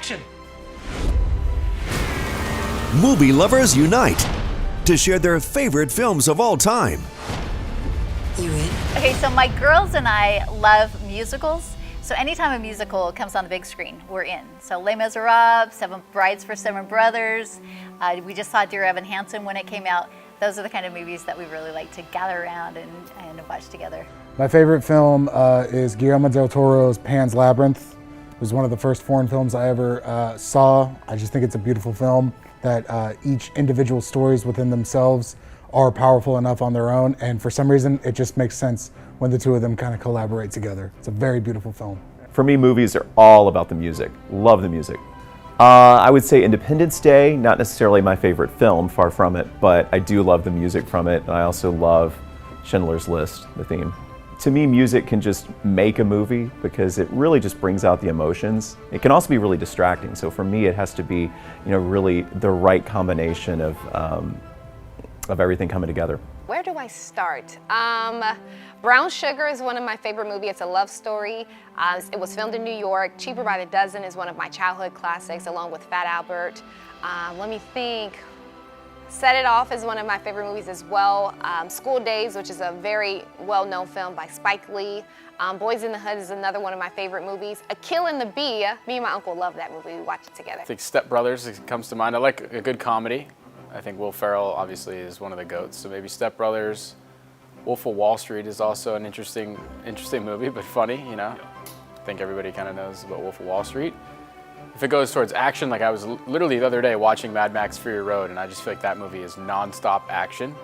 action! Movie lovers unite to share their favorite films of all time. You in? Okay, so my girls and I love musicals. So anytime a musical comes on the big screen, we're in. So Les Miserables, Seven Brides for Seven Brothers. We just saw Dear Evan Hansen when it came out. Those are the kind of movies that we really like to gather around and watch together. My favorite film is Guillermo del Toro's Pan's Labyrinth. It was one of the first foreign films I ever saw. I just think it's a beautiful film that each individual stories within themselves are powerful enough on their own, and for some reason it just makes sense when the two of them kind of collaborate together. It's a very beautiful film. For me, movies are all about the music. Love the music. I would say Independence Day, not necessarily my favorite film, far from it, but I do love the music from it, and I also love Schindler's List, the theme. To me, music can just make a movie because it really just brings out the emotions. It can also be really distracting, so for me it has to be, really the right combination of everything coming together. Where do I start? Brown Sugar is one of my favorite movies. It's a love story. It was filmed in New York. Cheaper by the Dozen is one of my childhood classics, along with Fat Albert. Let me think. Set It Off is one of my favorite movies as well. School Days, which is a very well-known film by Spike Lee. Boys in the Hood is another one of my favorite movies. A Kill in the Bee, me and my uncle love that movie. We watch it together. I think Step Brothers comes to mind. I like a good comedy. I think Will Ferrell obviously is one of the GOATs, so maybe Step Brothers. Wolf of Wall Street is also an interesting movie, but funny, I think everybody kind of knows about Wolf of Wall Street. If it goes towards action, like I was literally the other day watching Mad Max Fury Road, and I just feel like that movie is non-stop action.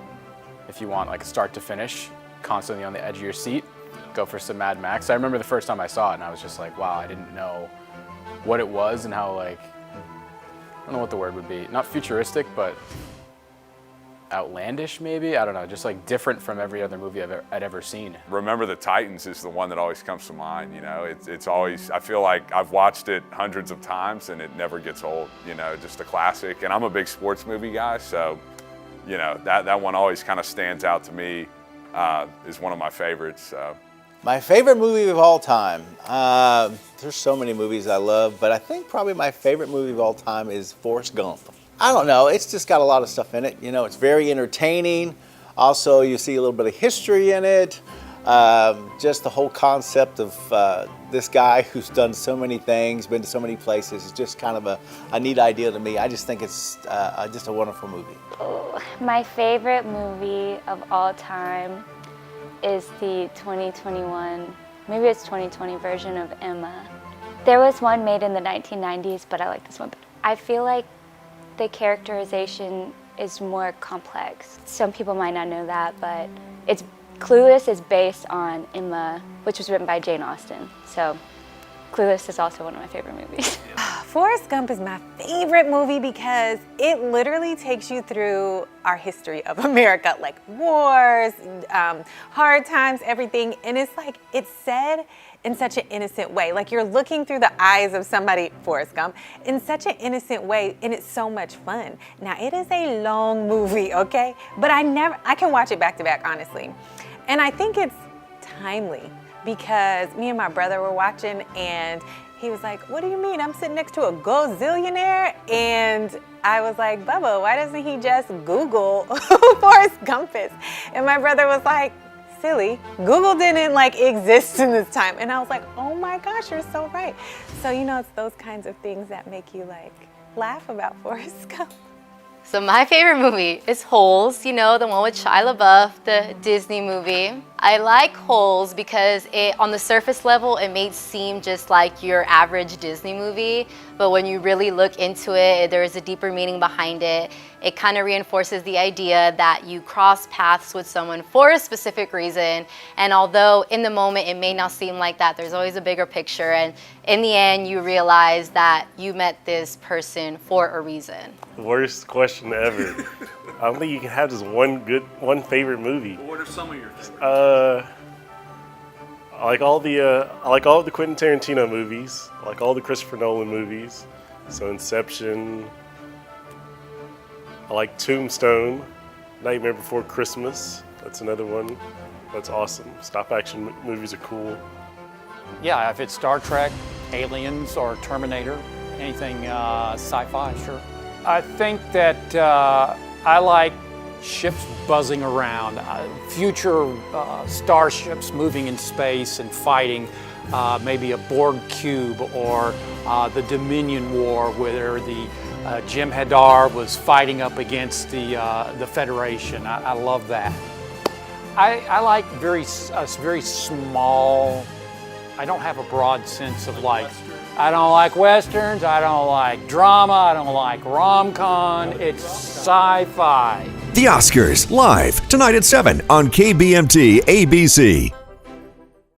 If you want like start to finish, constantly on the edge of your seat, go for some Mad Max. I remember the first time I saw it, and I was just like, wow, I didn't know what it was and how I don't know what the word would be. Not futuristic, but outlandish maybe? I don't know, just like different from every other movie I'd ever seen. Remember the Titans is the one that always comes to mind, It's always, I feel like I've watched it hundreds of times and it never gets old, just a classic. And I'm a big sports movie guy, so, that one always kind of stands out to me, is one of my favorites. So. My favorite movie of all time. There's so many movies I love, but I think probably my favorite movie of all time is Forrest Gump. I don't know, it's just got a lot of stuff in it. It's very entertaining. Also, you see a little bit of history in it. Just the whole concept of this guy who's done so many things, been to so many places, is just kind of a neat idea to me. I just think it's just a wonderful movie. My favorite movie of all time is the 2021, maybe it's 2020 version of Emma. There was one made in the 1990s, but I like this one better. I feel like the characterization is more complex. Some people might not know that, but Clueless is based on Emma, which was written by Jane Austen. So Clueless is also one of my favorite movies. Forrest Gump is my favorite movie because it literally takes you through our history of America, like wars, hard times, everything. And it's said in such an innocent way. Like you're looking through the eyes of somebody, Forrest Gump, in such an innocent way, and it's so much fun. Now, it is a long movie, okay? But I can watch it back to back, honestly. And I think it's timely because me and my brother were watching, and he was like, what do you mean? I'm sitting next to a gazillionaire? And I was like, Bubba, why doesn't he just Google who Forrest Gump is? And my brother was like, silly, Google didn't exist in this time. And I was like, oh my gosh, you're so right. So, it's those kinds of things that make you laugh about Forrest Gump. So my favorite movie is Holes, the one with Shia LaBeouf, the Disney movie. I like Holes because on the surface level, it may seem just like your average Disney movie, but when you really look into it, there is a deeper meaning behind it. It kind of reinforces the idea that you cross paths with someone for a specific reason, and although in the moment it may not seem like that, there's always a bigger picture, and in the end you realize that you met this person for a reason. Worst question ever. I don't think you can have just one favorite movie. Well, what are some of your favorites? I like all the Quentin Tarantino movies. I like all the Christopher Nolan movies. So Inception. I like Tombstone, Nightmare Before Christmas. That's another one. That's awesome. Stop action movies are cool. Yeah, if it's Star Trek, Aliens, or Terminator, anything sci-fi, sure. I think that I like ships buzzing around, future starships moving in space and fighting, maybe a Borg cube or the Dominion War where the Jim Hadar was fighting up against the Federation. I love that. I like very small. I don't have a broad sense of like. I don't like westerns. I don't like drama. I don't like rom-com. It's sci-fi. The Oscars, live tonight at 7 on KBMT-ABC.